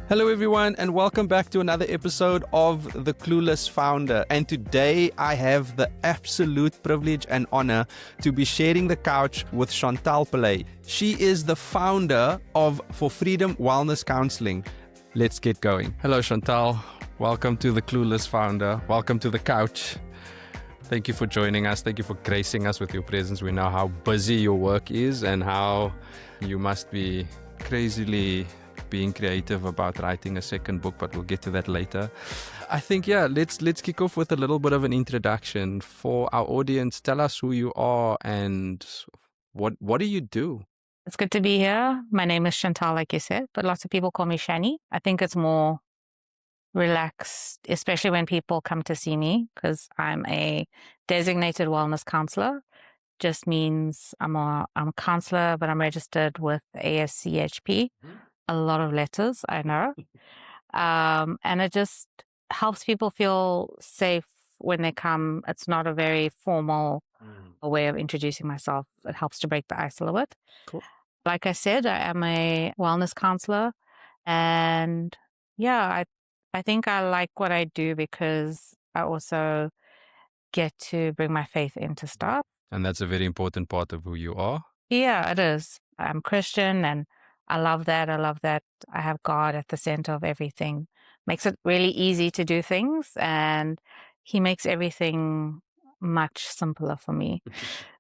Hello, everyone, and welcome back to another episode of The Clueless Founder. And today I have the absolute privilege and honor to be sharing the couch with Shantal Pillay. She is the founder of For Freedom Wellness Counselling. Let's get going. Hello, Shantal. Welcome to The Clueless Founder. Welcome to the couch. Thank you for joining us. Thank you for gracing us with your presence. We know how busy your work is and how you must be crazily being creative about writing a second book, but we'll get to that later. I think, let's kick off with a little bit of an introduction for our audience. Tell us who you are and what do you do? It's good to be here. My name is Shantal, like you said, but lots of people call me Shani. I think it's more relaxed, especially when people come to see me, because I'm a designated wellness counselor. Just means I'm a counselor, but I'm registered with ASCHP. A lot of letters, I know. And it just helps people feel safe when they come. It's not a very formal way of introducing myself. It helps to break the ice a little bit. Cool. Like I said, I am a wellness counselor. And I think I like what I do because I also get to bring my faith into stuff. And that's a very important part of who you are. Yeah, it is. I'm Christian and I love that. I have God at the center of everything. Makes it really easy to do things, and He makes everything much simpler for me.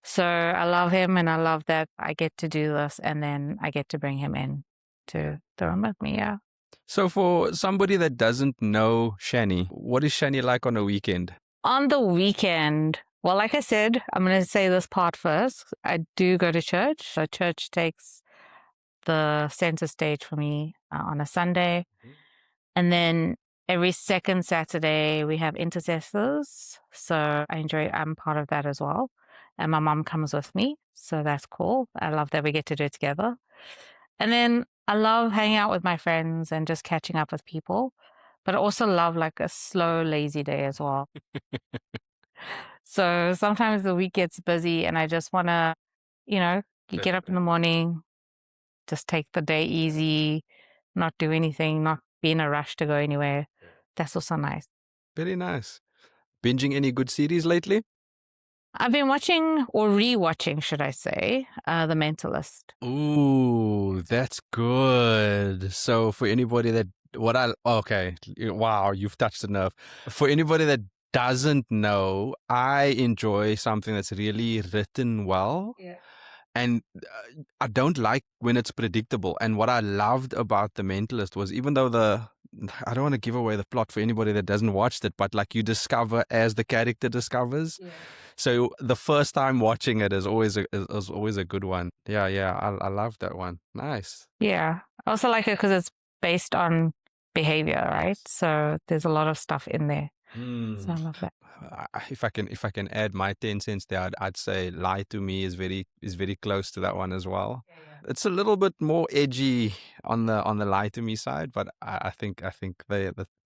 So I love Him, and I love that I get to do this, and then I get to bring Him in to the room with me. Yeah. So for somebody that doesn't know Shani, what is Shani like on a weekend? On the weekend, well, like I said, I'm going to say this part first. I do go to church. So church takes the center stage for me on a Sunday. And then every second Saturday we have intercessors. So I'm part of that as well. And my mom comes with me. So that's cool. I love that we get to do it together. And then I love hanging out with my friends and just catching up with people. But I also love like a slow, lazy day as well. So sometimes the week gets busy and I just want to, you get up in the morning, just take the day easy, not do anything, not be in a rush to go anywhere. That's also nice. Very nice. Binging any good series lately? I've been watching, or re-watching, should I say, The Mentalist. Ooh, that's good. So for anybody that, wow, you've touched a nerve. For anybody that doesn't know, I enjoy something that's really written well. Yeah. And I don't like when it's predictable. And what I loved about The Mentalist was, even though I don't want to give away the plot for anybody that doesn't watch it, but like you discover as the character discovers. Yeah. So the first time watching it is always a good one. Yeah, I love that one. Nice. Yeah, I also like it because it's based on behavior, right? So there's a lot of stuff in there. So I love that. If I can add my 10 cents there, I'd say Lie to Me is very close to that one as well. Yeah. It's a little bit more edgy on the Lie to Me side, but I think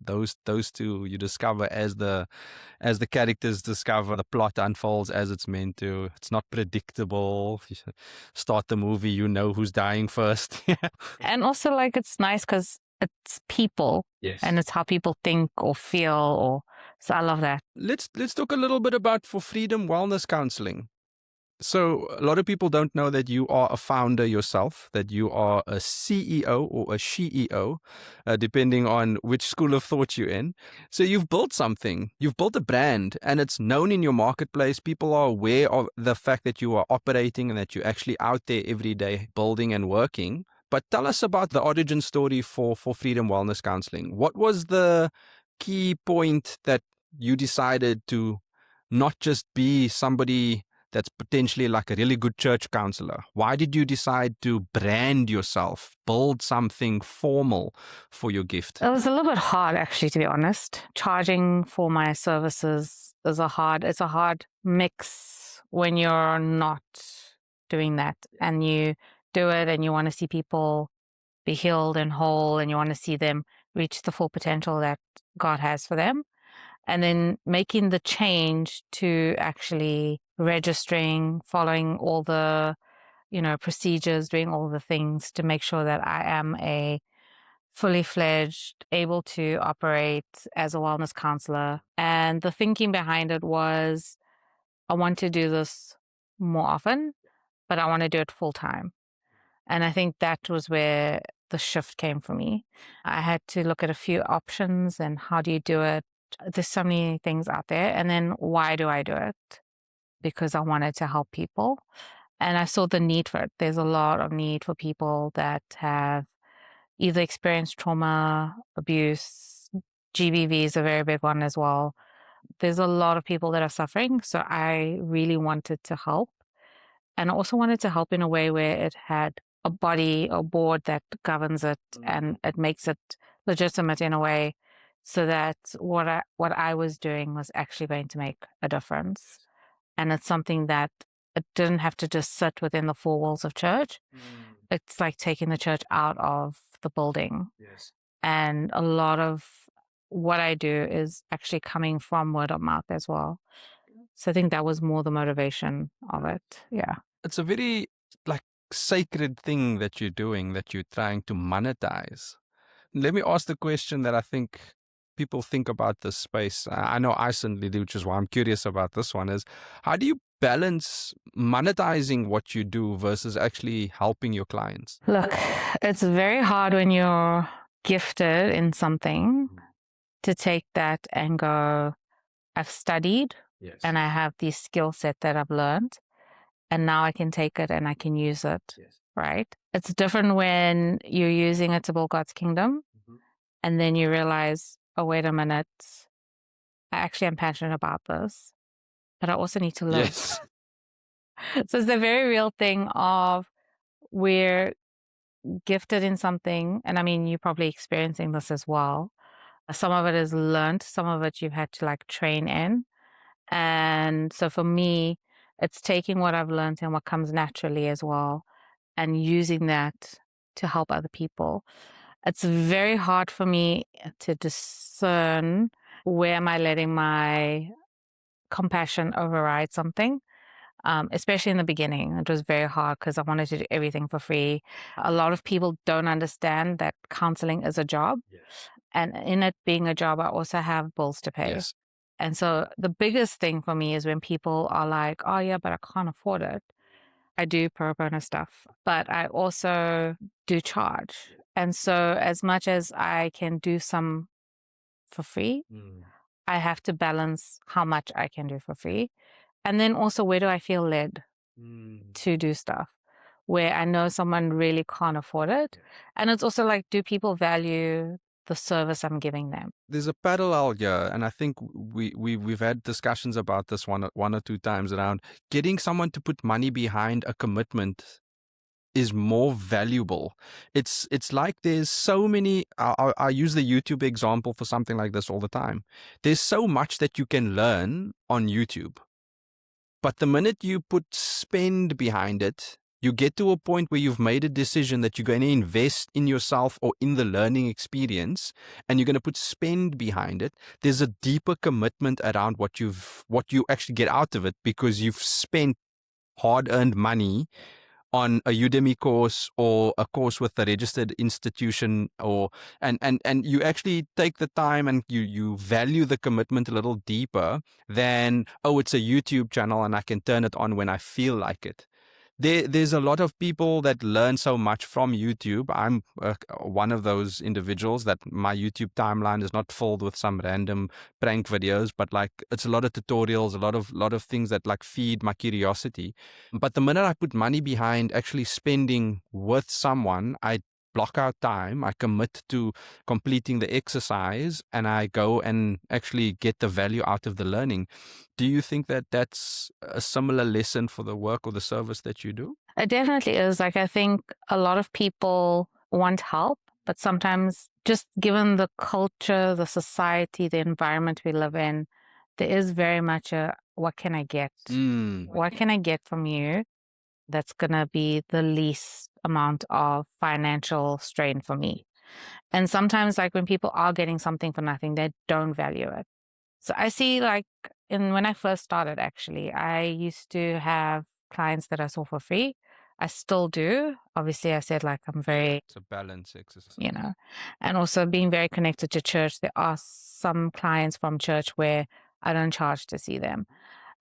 those two you discover as the characters discover, the plot unfolds as it's meant to. It's not predictable. You start the movie, you know who's dying first. And also, like, it's nice because it's people. Yes. And it's how people think or feel, so I love that. Let's talk a little bit about For Freedom Wellness Counselling. So a lot of people don't know that you are a founder yourself, that you are a CEO or a SHEEO, depending on which school of thought you're in. So you've built something, you've built a brand, and it's known in your marketplace. People are aware of the fact that you are operating and that you're actually out there every day building and working. But tell us about the origin story for Freedom Wellness Counselling. What was the key point that you decided to not just be somebody that's potentially like a really good church counselor? Why did you decide to brand yourself, build something formal for your gift? It was a little bit hard, actually, to be honest. Charging for my services is a hard mix when you're not doing that and you do it and you want to see people be healed and whole and you want to see them reach the full potential that God has for them. And then making the change to actually registering, following all the, procedures, doing all the things to make sure that I am a fully fledged, able to operate as a wellness counselor. And the thinking behind it was I want to do this more often, but I want to do it full time. And I think that was where the shift came for me. I had to look at a few options and how do you do it? There's so many things out there. And then why do I do it? Because I wanted to help people. And I saw the need for it. There's a lot of need for people that have either experienced trauma, abuse, GBV is a very big one as well. There's a lot of people that are suffering. So I really wanted to help. And I also wanted to help in a way where it had a body, a board that governs it and it makes it legitimate in a way so that what I was doing was actually going to make a difference. And it's something that it didn't have to just sit within the four walls of church. It's like taking the church out of the building. Yes. And a lot of what I do is actually coming from word of mouth as well. So I think that was more the motivation of it. Yeah. It's a very like sacred thing that you're doing, that you're trying to monetize. Let me ask the question that I think people think about this space. I know I certainly do, which is why I'm curious about this one, is how do you balance monetizing what you do versus actually helping your clients? Look, it's very hard when you're gifted in something to take that and go, I've studied Yes. and I have this skill set that I've learned, and now I can take it and I can use it. Yes. Right? It's different when you're using it to build God's kingdom and then you realize, oh, wait a minute, I actually am passionate about this, but I also need to live. Yes. So it's a very real thing of we're gifted in something. And I mean, you're probably experiencing this as well. Some of it is learned, some of it you've had to like train in. And so for me, it's taking what I've learned and what comes naturally as well and using that to help other people. It's very hard for me to discern where am I letting my compassion override something. Especially in the beginning, it was very hard because I wanted to do everything for free. A lot of people don't understand that counseling is a job. Yes. And in it being a job, I also have bills to pay. Yes. And so the biggest thing for me is when people are like, oh, yeah, but I can't afford it. I do pro bono stuff, but I also do charge. And so as much as I can do some for free, I have to balance how much I can do for free. And then also, where do I feel led to do stuff where I know someone really can't afford it? And it's also like, do people value the service I'm giving them? There's a parallel here, and I think we've had discussions about this one or two times around getting someone to put money behind a commitment is more valuable. It's like there's so many. I use the YouTube example for something like this all the time. There's so much that you can learn on YouTube. But the minute you put spend behind it, you get to a point where you've made a decision that you're going to invest in yourself or in the learning experience, and you're going to put spend behind it. There's a deeper commitment around what you actually get out of it, because you've spent hard-earned money on a Udemy course or a course with a registered institution, or and you actually take the time and you value the commitment a little deeper than, oh, it's a YouTube channel and I can turn it on when I feel like it. There's a lot of people that learn so much from YouTube. I'm one of those individuals that my YouTube timeline is not filled with some random prank videos, but like it's a lot of tutorials, a lot of things that like feed my curiosity. But the minute I put money behind actually spending with someone, I block out time, I commit to completing the exercise, and I go and actually get the value out of the learning. Do you think that that's a similar lesson for the work or the service that you do? It definitely is. Like, I think a lot of people want help, but sometimes just given the culture, the society, the environment we live in, there is very much a, what can I get? What can I get from you that's going to be the least amount of financial strain for me? And sometimes, like, when people are getting something for nothing, they don't value it. So I see, like, when I first started, actually, I used to have clients that I saw for free. I still do. Obviously, I said like I'm very, It's a balance exercise. and also being very connected to church. There are some clients from church where I don't charge to see them.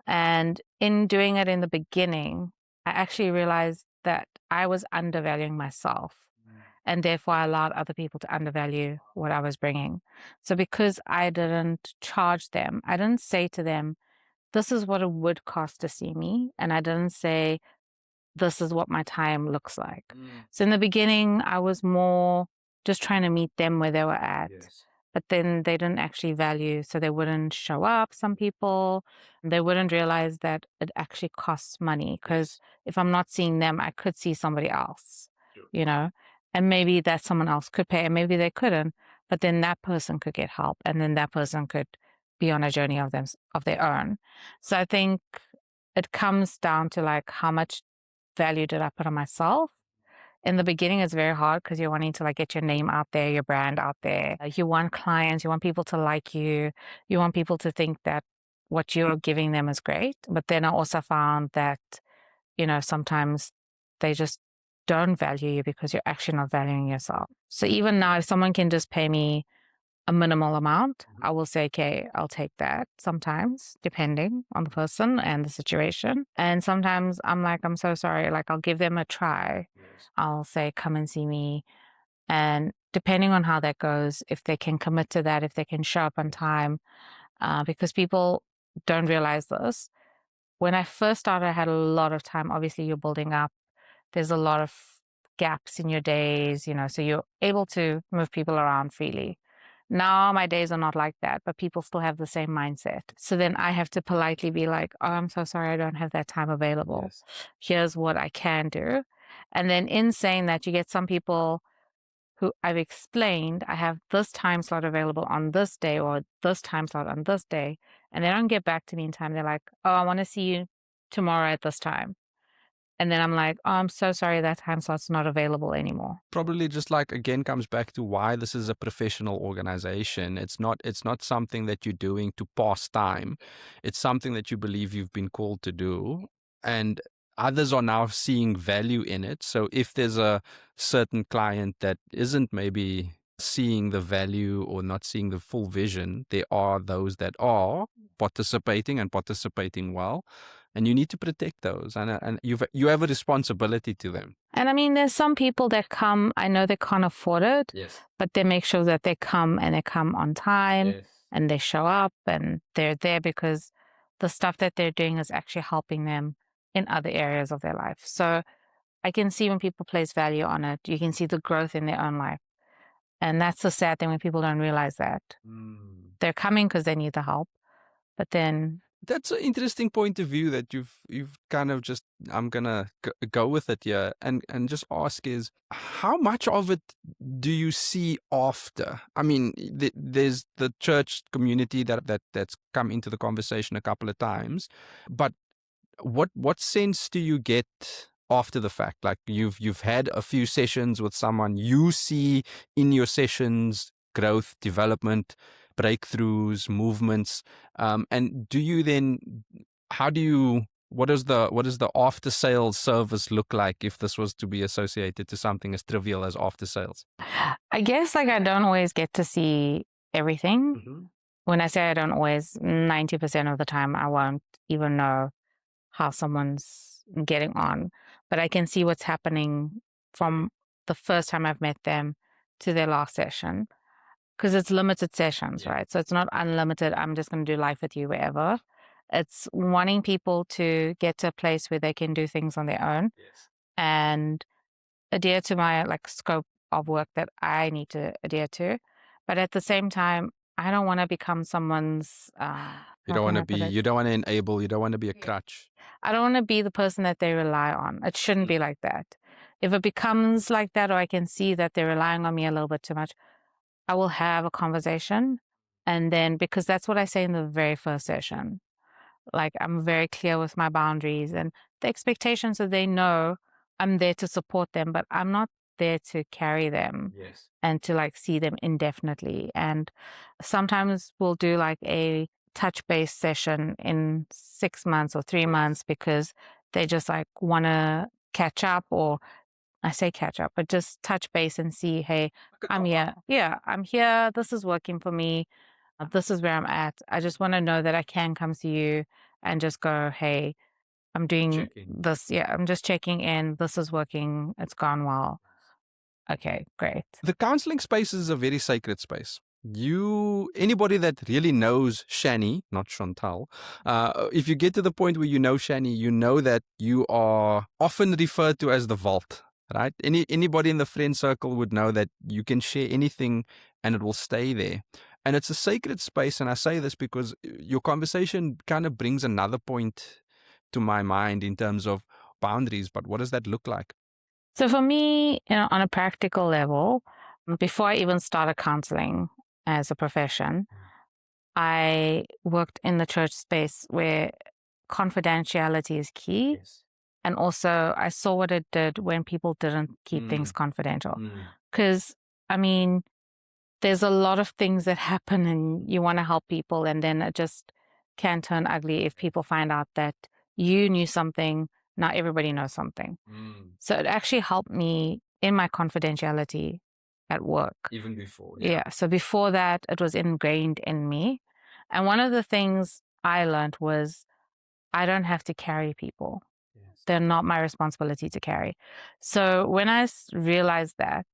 And in doing it in the beginning, I actually realized that I was undervaluing myself. And therefore, I allowed other people to undervalue what I was bringing. So because I didn't charge them, I didn't say to them, this is what it would cost to see me. And I didn't say, this is what my time looks like. So in the beginning, I was more just trying to meet them where they were at. Yes. But then they didn't actually value, so they wouldn't show up, some people. They wouldn't realize that it actually costs money, because if I'm not seeing them, I could see somebody else, and maybe that someone else could pay, and maybe they couldn't, but then that person could get help, and then that person could be on a journey of their own. So I think it comes down to like, how much value did I put on myself? In the beginning, it's very hard because you're wanting to like get your name out there, your brand out there. You want clients, you want people to like you want people to think that what you're giving them is great. But then I also found that, sometimes they just don't value you because you're actually not valuing yourself. So even now, if someone can just pay me a minimal amount, I will say, okay, I'll take that sometimes, depending on the person and the situation. And sometimes I'm like, I'm so sorry, like I'll give them a try. I'll say, come and see me. And depending on how that goes, if they can commit to that, if they can show up on time, because people don't realize this. When I first started, I had a lot of time. Obviously, you're building up. There's a lot of gaps in your days, so you're able to move people around freely. Now my days are not like that, but people still have the same mindset. So then I have to politely be like, oh, I'm so sorry, I don't have that time available. Yes. Here's what I can do. And then in saying that, you get some people who I've explained, I have this time slot available on this day or this time slot on this day. And they don't get back to me in time. They're like, oh, I want to see you tomorrow at this time. And then I'm like, oh, I'm so sorry, that time slot's not available anymore. Probably just like, again, comes back to why this is a professional organization. It's not something that you're doing to pass time. It's something that you believe you've been called to do. And others are now seeing value in it. So if there's a certain client that isn't maybe seeing the value or not seeing the full vision, there are those that are participating and participating well. And you need to protect those, and you have a responsibility to them. And I mean, there's some people that come, I know they can't afford it, but they make sure that they come and they come on time and they show up and they're there because the stuff that they're doing is actually helping them in other areas of their life. So I can see when people place value on it, you can see the growth in their own life. And that's the sad thing when people don't realize that. They're coming because they need the help, but then... That's an interesting point of view that you've kind of just, I'm gonna go with it here and just ask is, how much of it do you see after? I mean, there's the church community that's come into the conversation a couple of times, but what sense do you get after the fact? Like you've had a few sessions with someone, you see in your sessions growth, development, breakthroughs, movements, and do you then, what does the after sales service look like if this was to be associated to something as trivial as after sales? I guess like I don't always get to see everything. When I say I don't always, 90% of the time I won't even know how someone's getting on, but I can see what's happening from the first time I've met them to their last session. Because it's limited sessions, right? So it's not unlimited. I'm just going to do life with you wherever. It's wanting people to get to a place where they can do things on their own and adhere to my like scope of work that I need to adhere to. But at the same time, I don't want to become someone's... you don't want to enable, you don't want to be a crutch. I don't want to be the person that they rely on. It shouldn't be like that. If it becomes like that, or I can see that they're relying on me a little bit too much, I will have a conversation. And then, because that's what I say in the very first session, like I'm very clear with my boundaries and the expectations that they know I'm there to support them, but I'm not there to carry them and to like see them indefinitely. And sometimes we'll do like a touch-based session in 6 months or 3 months because they just like want to catch up, or I say catch up, but just touch base and see, hey, I'm here. Yeah, I'm here. This is working for me. This is where I'm at. I just want to know that I can come to you and just go, hey, I'm doing this. Yeah, I'm just checking in. This is working. It's gone well. Okay, great. The counseling space is a very sacred space. Anybody that really knows Shani, not Shantal, if you get to the point where you know Shani, you know that you are often referred to as the vault, right? Anybody in the friend circle would know that you can share anything and it will stay there. And it's a sacred space. And I say this because your conversation kind of brings another point to my mind in terms of boundaries. But what does that look like? So for me, on a practical level, before I even started counseling as a profession, I worked in the church space where confidentiality is key. Yes. And also I saw what it did when people didn't keep things confidential. Because, I mean, there's a lot of things that happen and you want to help people, and then it just can turn ugly if people find out that you knew something, now everybody knows something. So it actually helped me in my confidentiality at work. Even before. Yeah. So before that, it was ingrained in me. And one of the things I learned was I don't have to carry people. Yes. They're not my responsibility to carry. So when I realized that,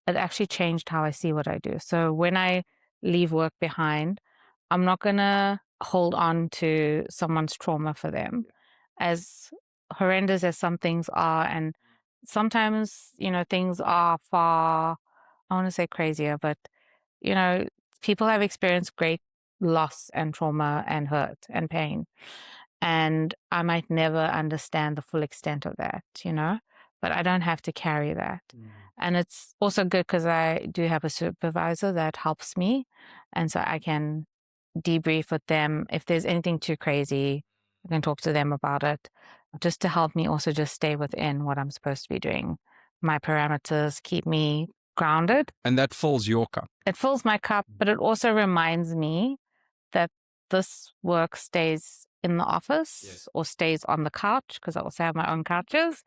it actually changed how I see what I do. So when I leave work behind, I'm not going to hold on to someone's trauma for them. As horrendous as some things are, and sometimes, things are far, I want to say crazier, but, people have experienced great loss and trauma and hurt and pain. And I might never understand the full extent of that, but I don't have to carry that. And it's also good because I do have a supervisor that helps me. And so I can debrief with them. If there's anything too crazy, I can talk to them about it, just to help me also just stay within what I'm supposed to be doing. My parameters keep me grounded. And that fills your cup. It fills my cup, but it also reminds me that this work stays in the office or stays on the couch, because I also have my own couches,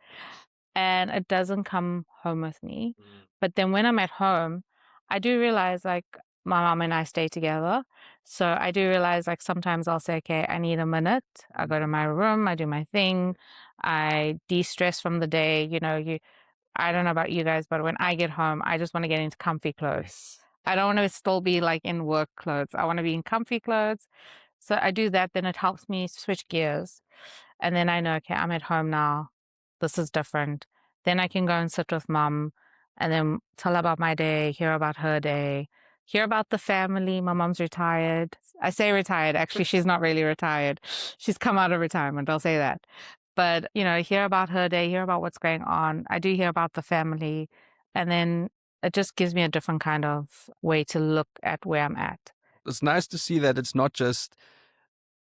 and it doesn't come home with me. But then when I'm at home, I do realize, like, my mom and I stay together. So I do realize, like, sometimes I'll say, okay, I need a minute. I go to my room, I do my thing. I de-stress from the day. I don't know about you guys, but when I get home, I just want to get into comfy clothes. I don't want to still be like in work clothes. I want to be in comfy clothes. So I do that. Then it helps me switch gears. And then I know, okay, I'm at home now. This is different. Then I can go and sit with mom and then tell her about my day, hear about her day, hear about the family. My mom's retired. I say retired. Actually, she's not really retired. She's come out of retirement. I'll say that. But, hear about her day, hear about what's going on. I do hear about the family. And then it just gives me a different kind of way to look at where I'm at. It's nice to see that it's not just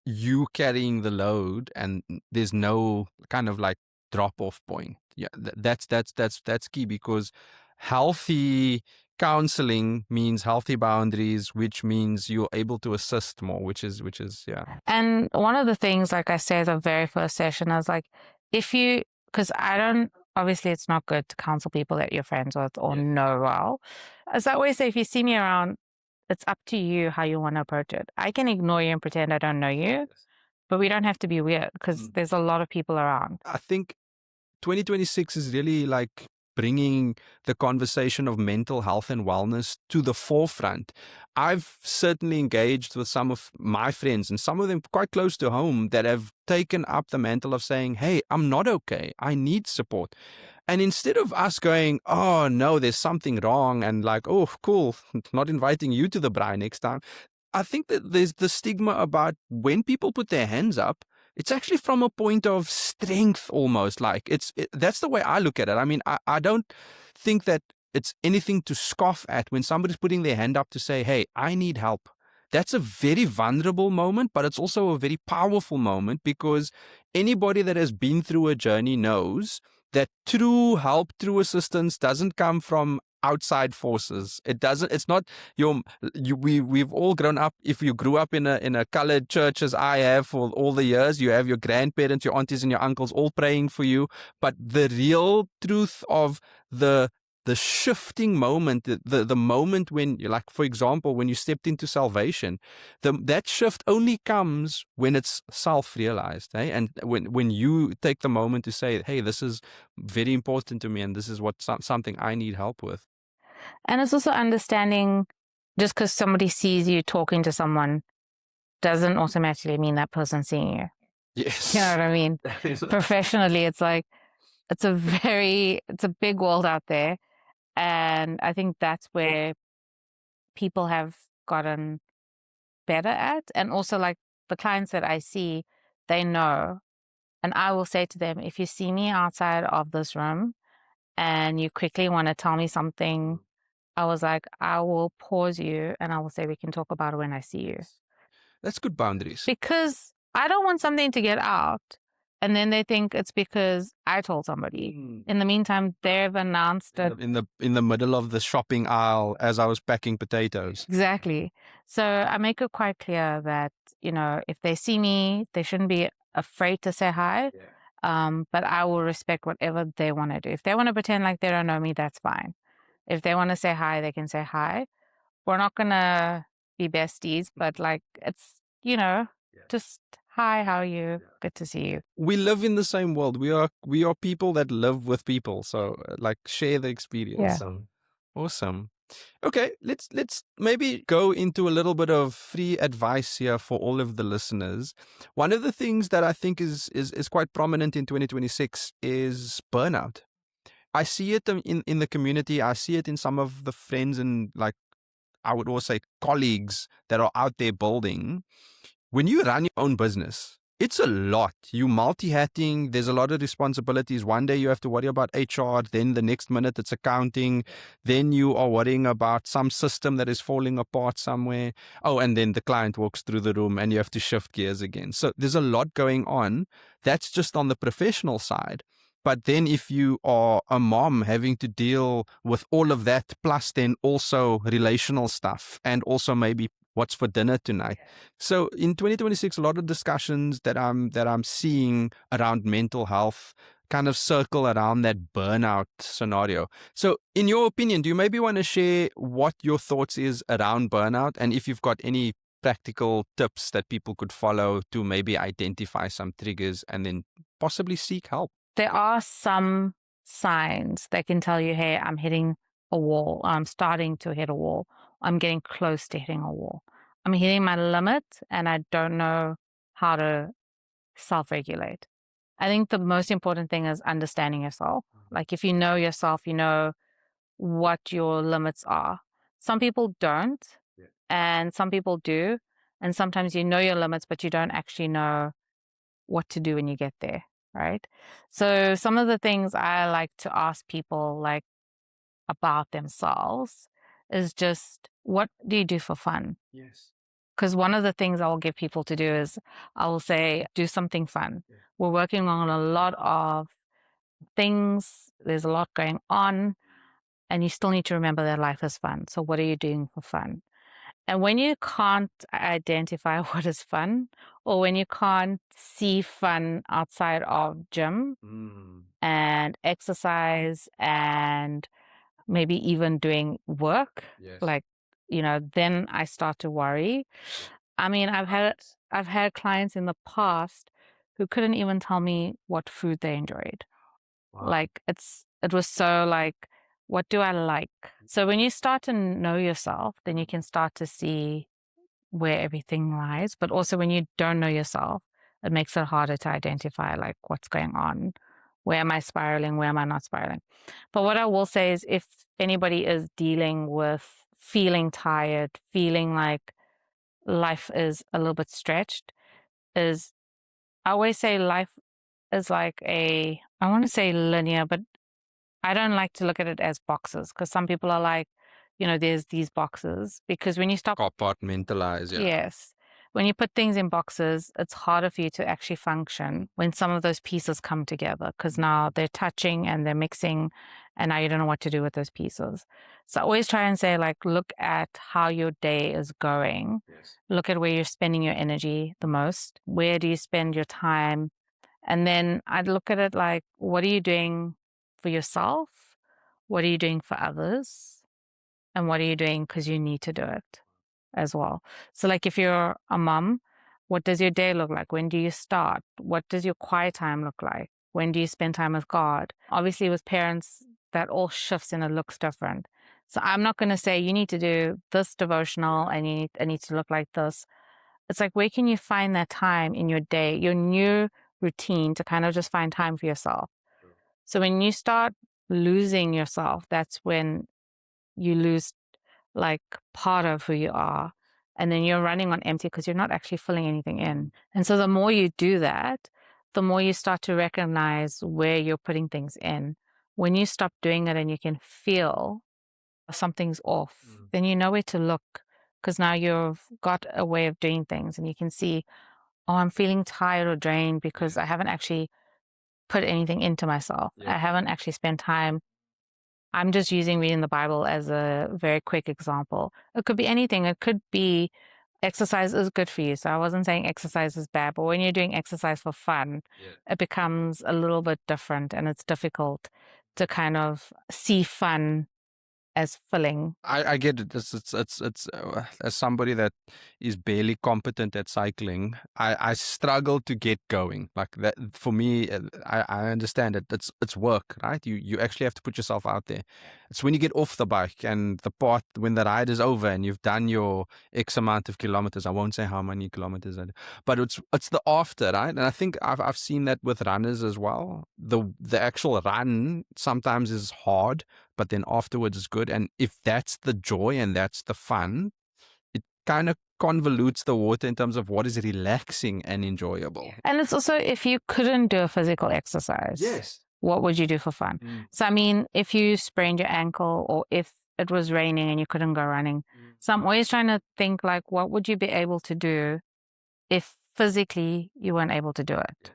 you carrying the load and there's no kind of like drop off point. Yeah, that's key, because healthy counseling means healthy boundaries, which means you're able to assist more, which is yeah. And one of the things, like I said, the very first session, I was like, because obviously it's not good to counsel people that you're friends with or know well. As I always say, if you see me around, it's up to you how you want to approach it. I can ignore you and pretend I don't know you, but we don't have to be weird, because there's a lot of people around. I think 2026 is really like bringing the conversation of mental health and wellness to the forefront. I've certainly engaged with some of my friends, and some of them quite close to home, that have taken up the mantle of saying, hey, I'm not okay. I need support. And instead of us going, oh no, there's something wrong, and like, oh, cool, not inviting you to the braai next time. I think that there's the stigma about when people put their hands up, it's actually from a point of strength almost. Like that's the way I look at it. I mean, I don't think that it's anything to scoff at when somebody's putting their hand up to say, hey, I need help. That's a very vulnerable moment, but it's also a very powerful moment, because anybody that has been through a journey knows that true help, true assistance doesn't come from outside forces. It's not we've all grown up. If you grew up in a colored church as I have for all the years, you have your grandparents, your aunties and your uncles all praying for you. But the real truth of the shifting moment, the moment when, like, for example, when you stepped into salvation, that shift only comes when it's self-realized, eh? And when you take the moment to say, hey, this is very important to me and this is what something I need help with. And it's also understanding, just because somebody sees you talking to someone doesn't automatically mean that person's seeing you. Yes. You know what I mean? Professionally, it's like, it's a big world out there. And I think that's where people have gotten better at. And also, like, the clients that I see, they know. And I will say to them, if you see me outside of this room and you quickly want to tell me something, I was like, I will pause you and I will say, we can talk about it when I see you. That's good boundaries. Because I don't want something to get out and then they think it's because I told somebody. In the meantime, they've announced it. In the middle of the shopping aisle as I was packing potatoes. Exactly. So I make it quite clear that, if they see me, they shouldn't be afraid to say hi. But I will respect whatever they want to do. If they want to pretend like they don't know me, that's fine. If they want to say hi, they can say hi. We're not going to be besties, but like, it's, just hi, how are you? Good to see you. We live in the same world. We are people that live with people. So like, share the experience. Yeah. Awesome. Okay, let's maybe go into a little bit of free advice here for all of the listeners. One of the things that I think is quite prominent in 2026 is burnout. I see it in the community. I see it in some of the friends and, like, I would also say colleagues that are out there building. When you run your own business, it's a lot. You multi-hatting. There's a lot of responsibilities. One day you have to worry about HR. Then the next minute it's accounting. Then you are worrying about some system that is falling apart somewhere. Oh, and then the client walks through the room and you have to shift gears again. So there's a lot going on. That's just on the professional side. But then if you are a mom having to deal with all of that, plus then also relational stuff and also maybe what's for dinner tonight. So in 2026, a lot of discussions that I'm seeing around mental health kind of circle around that burnout scenario. So in your opinion, do you maybe want to share what your thoughts is around burnout, and if you've got any practical tips that people could follow to maybe identify some triggers and then possibly seek help? There are some signs that can tell you, hey, I'm hitting a wall. I'm starting to hit a wall. I'm getting close to hitting a wall. I'm hitting my limit and I don't know how to self-regulate. I think the most important thing is understanding yourself. Like, if you know yourself, you know what your limits are. Some people don't, and some people do. And sometimes you know your limits, but you don't actually know what to do when you get there, right? So some of the things I like to ask people, like, about themselves is just, what do you do for fun? Yes. Because one of the things I will give people to do is I will say, do something fun. We're working on a lot of things. There's a lot going on, and you still need to remember that life is fun. So what are you doing for fun? And when you can't identify what is fun, or when you can't see fun outside of gym and exercise and maybe even doing work, like, then I start to worry. I mean, I've had clients in the past who couldn't even tell me what food they enjoyed. Wow. Like, it was so like, what do I like? So when you start to know yourself, then you can start to see where everything lies. But also when you don't know yourself, it makes it harder to identify, like, what's going on. Where am I spiraling? Where am I not spiraling? But what I will say is, if anybody is dealing with feeling tired, feeling like life is a little bit stretched, is, I always say life is like I want to say linear, but I don't like to look at it as boxes, because some people are like, there's these boxes. Because when you stop Compartmentalize, yeah. Yes. When you put things in boxes, it's harder for you to actually function when some of those pieces come together, because now they're touching and they're mixing and now you don't know what to do with those pieces. So I always try and say, like, look at how your day is going. Yes. Look at where you're spending your energy the most. Where do you spend your time? And then I'd look at it like, what are you doing for yourself? What are you doing for others? And what are you doing because you need to do it as well? So, like, if you're a mom, what does your day look like? When do you start? What does your quiet time look like? When do you spend time with God? Obviously, with parents, that all shifts and it looks different. So I'm not going to say you need to do this devotional and it needs to look like this. It's like, where can you find that time in your day, your new routine to kind of just find time for yourself? So when you start losing yourself, that's when you lose like part of who you are. And then you're running on empty because you're not actually filling anything in. And so the more you do that, the more you start to recognize where you're putting things in. When you stop doing it and you can feel something's off, then you know where to look because now you've got a way of doing things and you can see, oh, I'm feeling tired or drained because I haven't actually put anything into myself. I haven't actually spent time. I'm just using reading the Bible as a very quick example. It could be anything. It could be exercise is good for you. So I wasn't saying exercise is bad, but when you're doing exercise for fun, it becomes a little bit different and it's difficult to kind of see fun as filling. I get it. As somebody that is barely competent at cycling, I struggle to get going. Like that for me, I understand it. It's work, right? You actually have to put yourself out there. It's when you get off the bike and the part when the ride is over and you've done your X amount of kilometers. I won't say how many kilometers, but it's the after, right? And I think I've seen that with runners as well. The actual run sometimes is hard, but then afterwards is good. And if that's the joy and that's the fun, it kind of convolutes the water in terms of what is relaxing and enjoyable. And it's also, if you couldn't do a physical exercise, what would you do for fun? So, I mean, if you sprained your ankle or if it was raining and you couldn't go running. So I'm always trying to think, like, what would you be able to do if physically you weren't able to do it?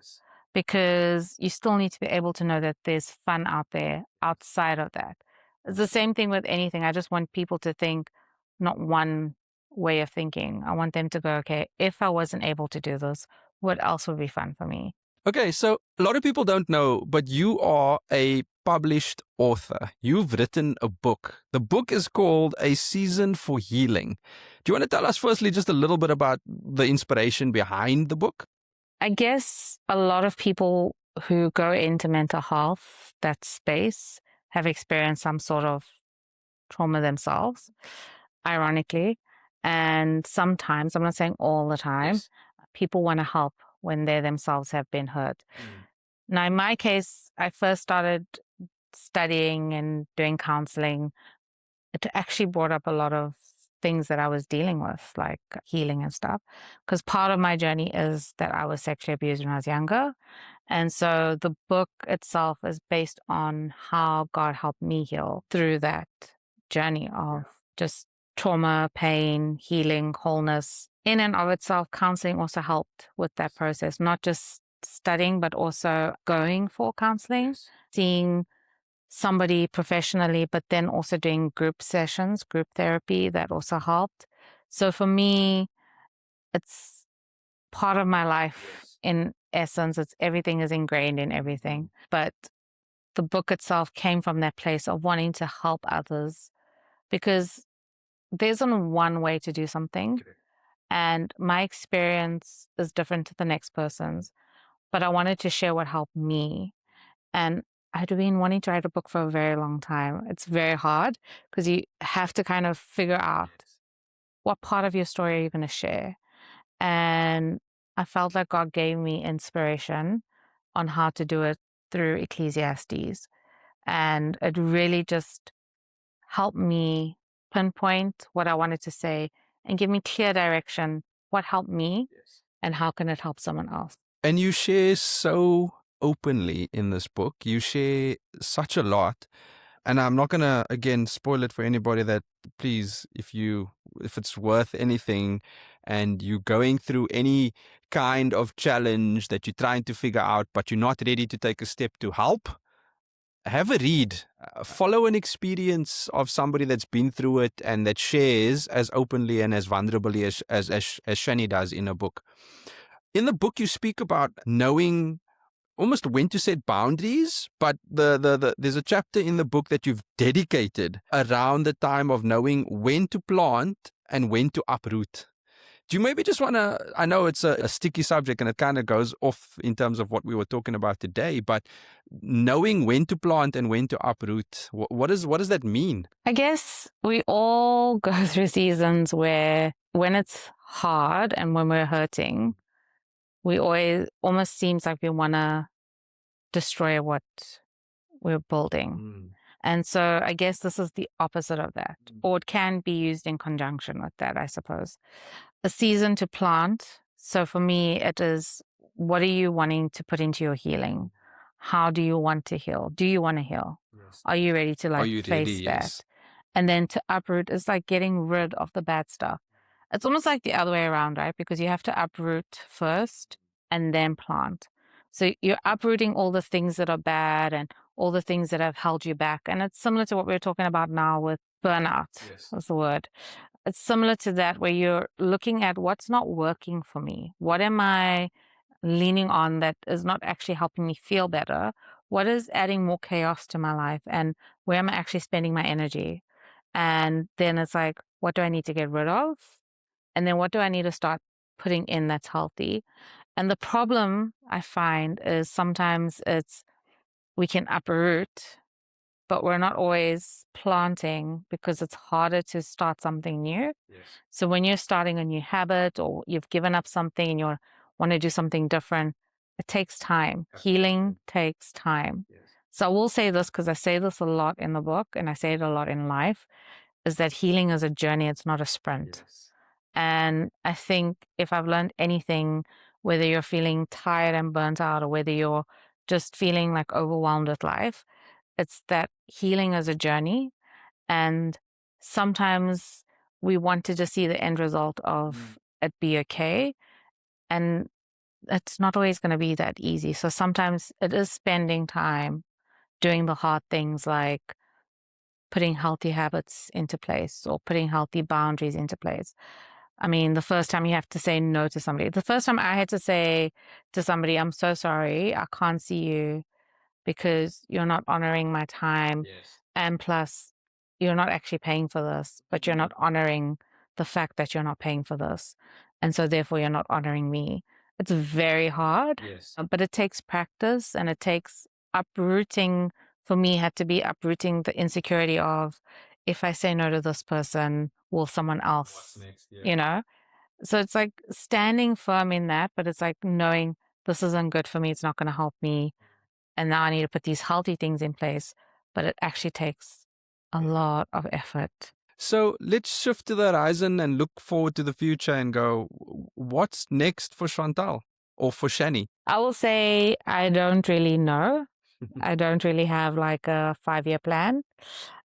Because you still need to be able to know that there's fun out there outside of that. It's the same thing with anything. I just want people to think not one way of thinking. I want them to go, okay, if I wasn't able to do this, what else would be fun for me? Okay, so a lot of people don't know, but you are a published author. You've written a book. The book is called A Season for Healing. Do you want to tell us firstly just a little bit about the inspiration behind the book? I guess a lot of people who go into mental health, that space, have experienced some sort of trauma themselves, ironically. And sometimes, I'm not saying all the time, people want to help when they themselves have been hurt. Now, in my case, I first started studying and doing counseling. It actually brought up a lot of things that I was dealing with, like healing and stuff. Because part of my journey is that I was sexually abused when I was younger. And so the book itself is based on how God helped me heal through that journey of just trauma, pain, healing, wholeness. In and of itself, counseling also helped with that process, not just studying, but also going for counseling, seeing somebody professionally, but then also doing group sessions, group therapy, that also helped. So for me, it's part of my life in essence. It's everything is ingrained in everything. But the book itself came from that place of wanting to help others because there isn't one way to do something. And my experience is different to the next person's. But I wanted to share what helped me. And I'd been wanting to write a book for a very long time. It's very hard because you have to kind of figure out what part of your story are you going to share. And I felt like God gave me inspiration on how to do it through Ecclesiastes. And it really just helped me pinpoint what I wanted to say and give me clear direction. What helped me and how can it help someone else? And you share so openly in this book. You share such a lot. And I'm not going to, again, spoil it for anybody that, please, if it's worth anything and you're going through any kind of challenge that you're trying to figure out, but you're not ready to take a step to help, have a read, follow an experience of somebody that's been through it and that shares as openly and as vulnerably as Shani does in a book. In the book, you speak about knowing almost when to set boundaries, but there's a chapter in the book that you've dedicated around the time of knowing when to plant and when to uproot. Do you maybe just want to, I know it's a sticky subject and it kind of goes off in terms of what we were talking about today, but knowing when to plant and when to uproot, what does that mean? I guess we all go through seasons where when it's hard and when we're hurting, we always almost seems like we want to destroy what we're building. And so I guess this is the opposite of that, or it can be used in conjunction with that, I suppose. A season to plant. So for me, it is, what are you wanting to put into your healing? How do you want to heal? Do you want to heal? Yes. Are you ready to Are you face ready? that? Yes. And then to uproot is like getting rid of the bad stuff. It's almost like the other way around, right? Because you have to uproot first and then plant. So you're uprooting all the things that are bad and all the things that have held you back. And it's similar to what we were talking about now with burnout. Yes. That's the word. It's similar to that, where you're looking at what's not working for me. What am I leaning on that is not actually helping me feel better? What is adding more chaos to my life? And where am I actually spending my energy? And then it's like, what do I need to get rid of? And then what do I need to start putting in that's healthy? And the problem I find is sometimes it's, we can uproot, but we're not always planting because it's harder to start something new. Yes. So when you're starting a new habit or you've given up something and you want to do something different, it takes time. Healing takes time. Yes. So I will say this, because I say this a lot in the book and I say it a lot in life, is that healing is a journey. It's not a sprint. Yes. And I think if I've learned anything, whether you're feeling tired and burnt out or whether you're just feeling like overwhelmed with life, it's that healing is a journey. And sometimes we want to just see the end result of it be okay. And it's not always going to be that easy. So sometimes it is spending time doing the hard things, like putting healthy habits into place or putting healthy boundaries into place. I mean, the first time you have to say no to somebody, the first time I had to say to somebody, I'm so sorry, I can't see you because you're not honoring my time. Yes. And plus, you're not actually paying for this, but you're not honoring the fact that you're not paying for this. And so therefore, you're not honoring me. It's very hard, Yes. but it takes practice and it takes uprooting. For me, had to be uprooting the insecurity of, if I say no to this person, will someone else, What's next? Yeah. you know? So it's like standing firm in that, but it's like knowing this isn't good for me. It's not going to help me. And now I need to put these healthy things in place, but it actually takes a lot of effort. So let's shift to the horizon and look forward to the future and go, what's next for Shantal or for Shani? I will say I don't really know. I don't really have like a 5-year plan.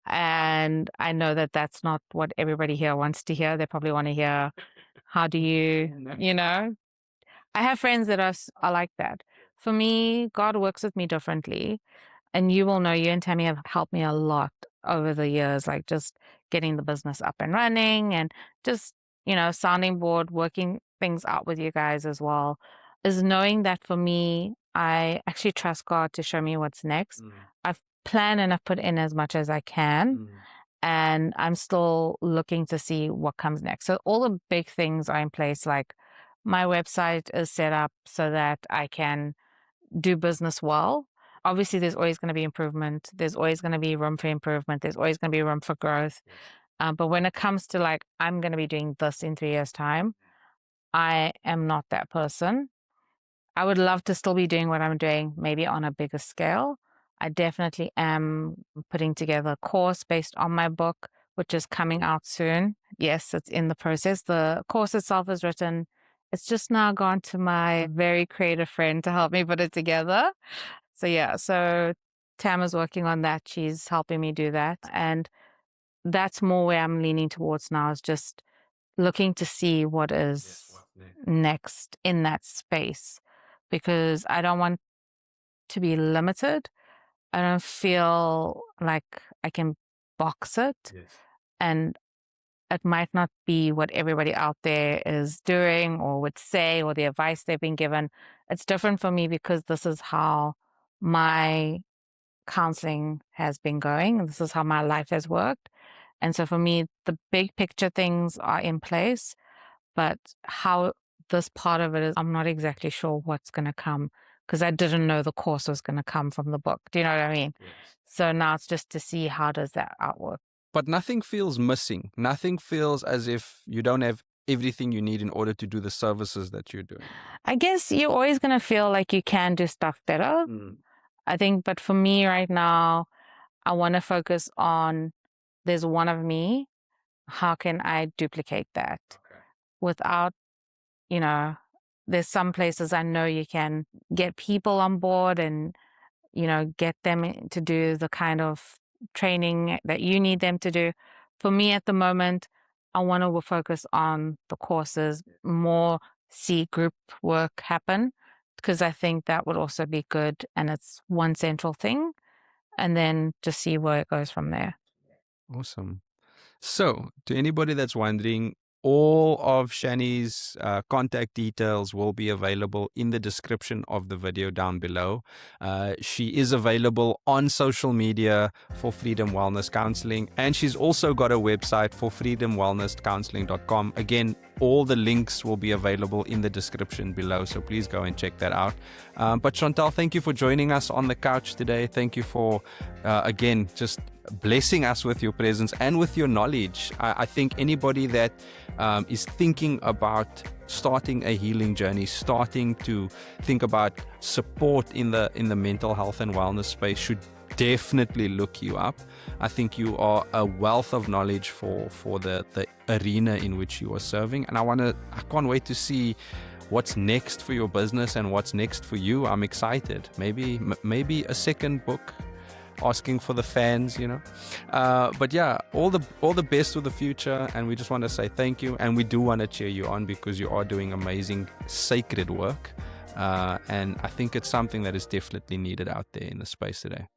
And I know that that's not what everybody here wants to hear. They probably want to hear, how do you know? I have friends that are like that. For me, God works with me differently. And you will know, you and Tammy have helped me a lot over the years, like just getting the business up and running and just, sounding board, working things out with you guys as well, is knowing that for me, I actually trust God to show me what's next. I've planned and I've put in as much as I can. And I'm still looking to see what comes next. So all the big things are in place. Like my website is set up so that I can do business well. Obviously, there's always going to be improvement. There's always going to be room for improvement. There's always going to be room for growth. But when it comes to like, I'm going to be doing this in 3 years' time, I am not that person. I would love to still be doing what I'm doing, maybe on a bigger scale. I definitely am putting together a course based on my book, which is coming out soon. Yes, it's in the process. The course itself is written. It's just now gone to my very creative friend to help me put it together. So yeah, so Tam is working on that. She's helping me do that. And that's more where I'm leaning towards now, is just looking to see what is next in that space, because I don't want to be limited. I don't feel like I can box it. Yes. And it might not be what everybody out there is doing or would say or the advice they've been given. It's different for me because this is how my counseling has been going. This is how my life has worked. And so for me, the big picture things are in place, but how this part of it is, I'm not exactly sure what's going to come because I didn't know the course was going to come from the book. Do you know what I mean? Yes. So now it's just to see how does that outwork. But nothing feels missing. Nothing feels as if you don't have everything you need in order to do the services that you're doing. I guess you're always going to feel like you can do stuff better. I think, but for me right now, I want to focus on there's one of me. How can I duplicate that without, there's some places I know you can get people on board and, get them to do the kind of training that you need them to do. For me at the moment, I want to focus on the courses, more see group work happen, because I think that would also be good. And it's one central thing. And then just see where it goes from there. Awesome. So, to anybody that's wondering, all of Shani's contact details will be available in the description of the video down below. She is available on social media for Freedom Wellness Counselling, and she's also got a website for freedomwellnesscounselling.com. Again, all the links will be available in the description below, so please go and check that out. But Shantal, thank you for joining us on the couch today. Thank you for, again, just blessing us with your presence and with your knowledge. I think anybody that is thinking about starting a healing journey, starting to think about support in the mental health and wellness space should definitely look you up. I think you are a wealth of knowledge for the arena in which you are serving, and I can't wait to see what's next for your business and what's next for you. I'm excited. Maybe a second book, asking for the fans, but yeah, all the best for the future, and we just want to say thank you, and we do want to cheer you on because you are doing amazing sacred work, and I think it's something that is definitely needed out there in the space today.